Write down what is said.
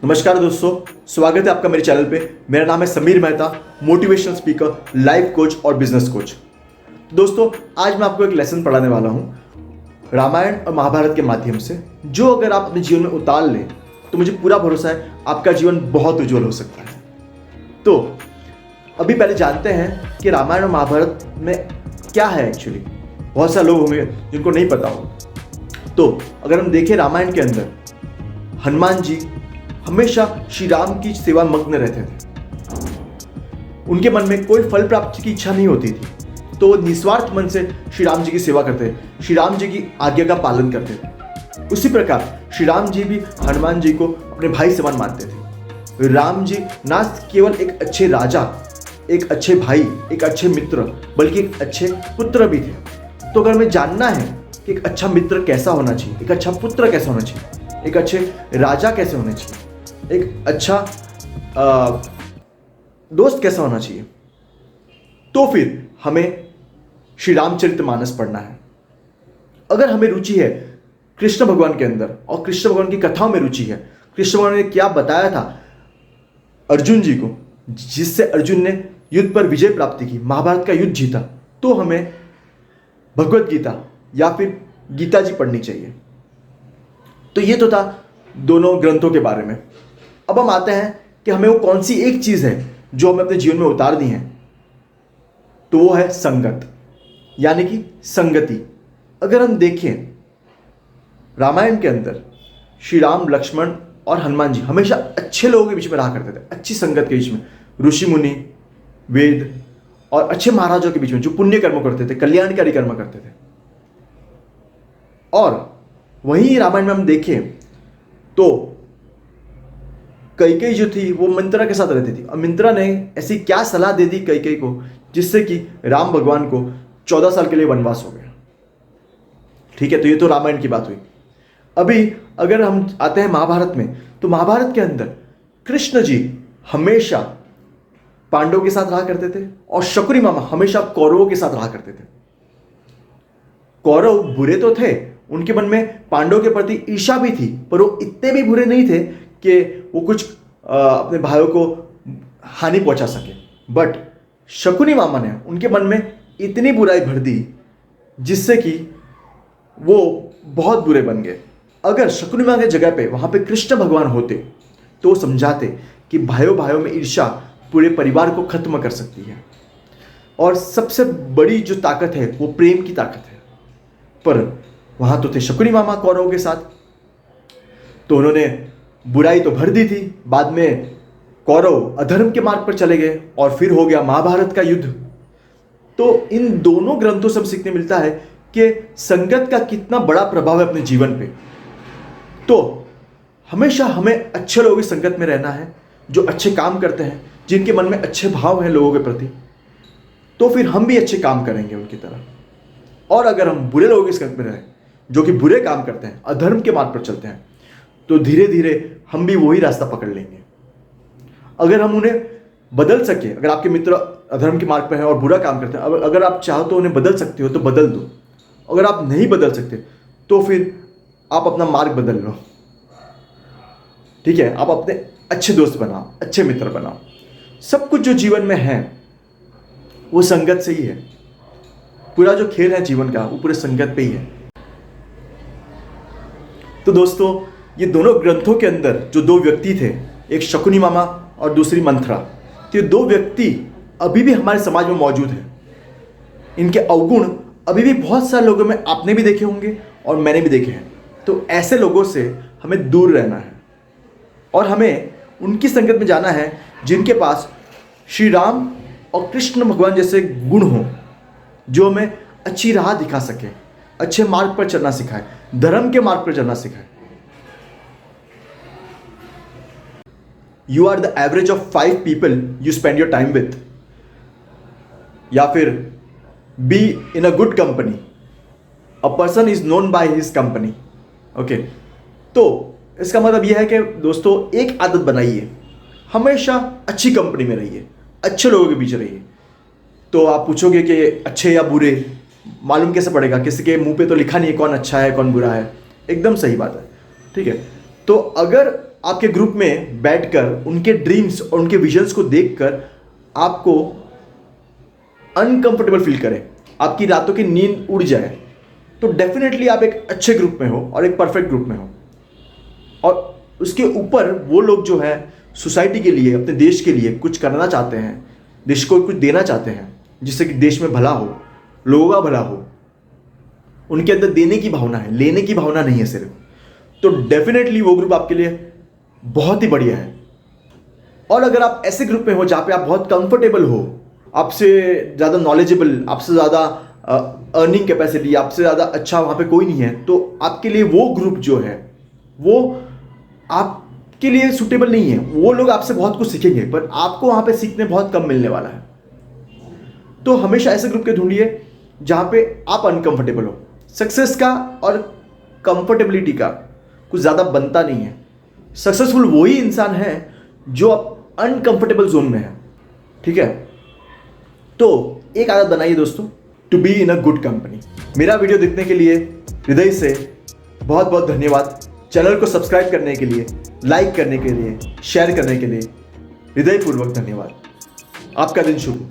नमस्कार दोस्तों, स्वागत है आपका मेरे चैनल पे। मेरा नाम है Sameer Mehta, motivational speaker, life coach और बिजनेस कोच। तो दोस्तों, आज मैं आपको एक लेसन पढ़ाने वाला हूँ रामायण और महाभारत के माध्यम से, जो अगर आप अपने जीवन में उतार लें तो मुझे पूरा भरोसा है आपका जीवन बहुत उज्जवल हो सकता है। तो अभी पहले जानते हैं कि रामायण और महाभारत में क्या है एक्चुअली। बहुत सारे लोग होंगे जिनको नहीं पता हो। तो अगर हम देखें, रामायण के अंदर हनुमान जी हमेशा श्री राम की सेवा मग्न रहते थे। उनके मन में कोई फल प्राप्ति की इच्छा नहीं होती थी, तो निस्वार्थ मन से श्री राम जी की सेवा करते, श्री राम जी की आज्ञा का पालन करते थे। उसी प्रकार श्री राम जी भी हनुमान जी को अपने भाई समान मानते थे। राम जी ना केवल एक अच्छे राजा, एक अच्छे भाई, एक अच्छे मित्र, बल्कि एक अच्छे पुत्र भी थे। तो अगर हमें जानना है कि एक अच्छा मित्र कैसा होना चाहिए, एक अच्छा पुत्र कैसा होना चाहिए, एक अच्छे राजा कैसे होने चाहिए, एक अच्छा दोस्त कैसा होना चाहिए, तो फिर हमें श्री रामचरितमानस पढ़ना है। अगर हमें रुचि है कृष्ण भगवान के अंदर और कृष्ण भगवान की कथाओं में रुचि है, कृष्ण भगवान ने क्या बताया था अर्जुन जी को, जिससे अर्जुन ने युद्ध पर विजय प्राप्ति की, महाभारत का युद्ध जीता, तो हमें भगवत गीता या फिर गीता जी पढ़नी चाहिए। तो ये तो था दोनों ग्रंथों के बारे में। अब हम आते हैं कि हमें वो कौन सी एक चीज है जो हमें अपने जीवन में उतारनी है। तो वो है संगत, यानी कि संगति। अगर हम देखें रामायण के अंदर श्री राम, लक्ष्मण और हनुमान जी हमेशा अच्छे लोगों के बीच में रहा करते थे, अच्छी संगत के बीच में, ऋषि मुनि, वेद और अच्छे महाराजों के बीच में, जो पुण्य कर्म करते थे, कल्याणकारी कर्म करते थे। और वहीं रामायण में हम देखें तो कैकेयी जो थी वो मंत्रा के साथ रहती थी, और मंत्रा ने ऐसी क्या सलाह दे दी कैकेयी को, जिससे कि राम भगवान को 14 साल के लिए वनवास हो गया। ठीक है, तो ये तो रामायण की बात हुई। अभी अगर हम आते हैं महाभारत में, तो महाभारत के अंदर कृष्ण जी हमेशा पांडवों के साथ रहा करते थे और शकुनी मामा हमेशा कौरवों के साथ रहा करते थे। कौरव बुरे तो थे, उनके मन में पांडवों के प्रति ईर्ष्या भी थी, पर वो इतने भी बुरे नहीं थे कि वो कुछ अपने भाइयों को हानि पहुंचा सके। बट शकुनी मामा ने उनके मन में इतनी बुराई भर दी जिससे कि वो बहुत बुरे बन गए। अगर शकुनी मामा की जगह पे वहां पे कृष्ण भगवान होते तो समझाते कि भाइयों भाइयों में ईर्ष्या पूरे परिवार को खत्म कर सकती है, और सबसे बड़ी जो ताकत है वो प्रेम की ताकत है। पर वहां तो थे शकुनी मामा कौरवों के साथ, तो उन्होंने बुराई तो भर दी थी। बाद में कौरव अधर्म के मार्ग पर चले गए और फिर हो गया महाभारत का युद्ध। तो इन दोनों ग्रंथों से सीखने मिलता है कि संगत का कितना बड़ा प्रभाव है अपने जीवन पे। तो हमेशा हमें अच्छे लोगों की संगत में रहना है, जो अच्छे काम करते हैं, जिनके मन में अच्छे भाव हैं लोगों के प्रति, तो फिर हम भी अच्छे काम करेंगे उनकी तरह। और अगर हम बुरे लोगों की संगत में रहें, जो कि बुरे काम करते हैं, अधर्म के मार्ग पर चलते हैं, तो धीरे धीरे हम भी वही रास्ता पकड़ लेंगे। अगर हम उन्हें बदल सके, अगर आपके मित्र अधर्म के मार्ग पर हैं और बुरा काम करते हैं, अगर आप चाहो तो उन्हें बदल सकते हो तो बदल दो। अगर आप नहीं बदल सकते तो फिर आप अपना मार्ग बदल लो। ठीक है, आप अपने अच्छे दोस्त बनाओ, अच्छे मित्र बनाओ। सब कुछ जो जीवन में है वो संगत से ही है। पूरा जो खेल है जीवन का वो पूरे संगत पे ही है। तो दोस्तों, ये दोनों ग्रंथों के अंदर जो दो व्यक्ति थे, एक शकुनी मामा और दूसरी मंथरा, तो ये दो व्यक्ति अभी भी हमारे समाज में मौजूद हैं। इनके अवगुण अभी भी बहुत सारे लोगों में आपने भी देखे होंगे और मैंने भी देखे हैं। तो ऐसे लोगों से हमें दूर रहना है और हमें उनकी संगत में जाना है जिनके पास श्री राम और कृष्ण भगवान जैसे गुण हों, जो हमें अच्छी राह दिखा सके, अच्छे मार्ग पर चलना सिखाए, धर्म के मार्ग पर चलना सिखाए। You are the average of 5 people you spend your time with, या फिर be in a good company, a person is known by his company. Okay, तो इसका मतलब यह है कि दोस्तों, एक आदत बनाइए, हमेशा अच्छी कंपनी में रहिए, अच्छे लोगों के बीच रहिए। तो आप पूछोगे कि अच्छे या बुरे मालूम कैसे पड़ेगा, किसी के मुंह पे तो लिखा नहीं है कौन अच्छा है कौन बुरा है। एकदम सही बात है। ठीक है, तो अगर आपके ग्रुप में बैठकर उनके ड्रीम्स और उनके विजन्स को देखकर आपको अनकंफर्टेबल फील करे, आपकी रातों की नींद उड़ जाए, तो डेफिनेटली आप एक अच्छे ग्रुप में हो और एक परफेक्ट ग्रुप में हो। और उसके ऊपर वो लोग जो है सोसाइटी के लिए, अपने देश के लिए कुछ करना चाहते हैं, देश को कुछ देना चाहते हैं, जिससे कि देश में भला हो, लोगों का भला हो, उनके अंदर देने की भावना है, लेने की भावना नहीं है सिर्फ, तो डेफिनेटली वो ग्रुप आपके लिए बहुत ही बढ़िया है। और अगर आप ऐसे ग्रुप में हो जहाँ पे आप बहुत कंफर्टेबल हो, आपसे ज़्यादा नॉलेजेबल, आपसे ज़्यादा अर्निंग कैपेसिटी, आपसे ज़्यादा अच्छा वहाँ पे कोई नहीं है, तो आपके लिए वो ग्रुप जो है वो आपके लिए सूटेबल नहीं है। वो लोग आपसे बहुत कुछ सीखेंगे पर आपको वहाँ पे सीखने बहुत कम मिलने वाला है। तो हमेशा ऐसे ग्रुप के ढूंढिए जहाँ पे आप अनकंफर्टेबल हो। सक्सेस का और कंफर्टेबिलिटी का कुछ ज़्यादा बनता नहीं है। सक्सेसफुल वही इंसान है जो अनकंफर्टेबल जोन में है, ठीक है। तो एक आदत बनाइए दोस्तों, to be in a good company. मेरा वीडियो देखने के लिए हृदय से बहुत बहुत धन्यवाद। चैनल को सब्सक्राइब करने के लिए, लाइक करने के लिए, शेयर करने के लिए हृदयपूर्वक धन्यवाद। आपका दिन शुभ।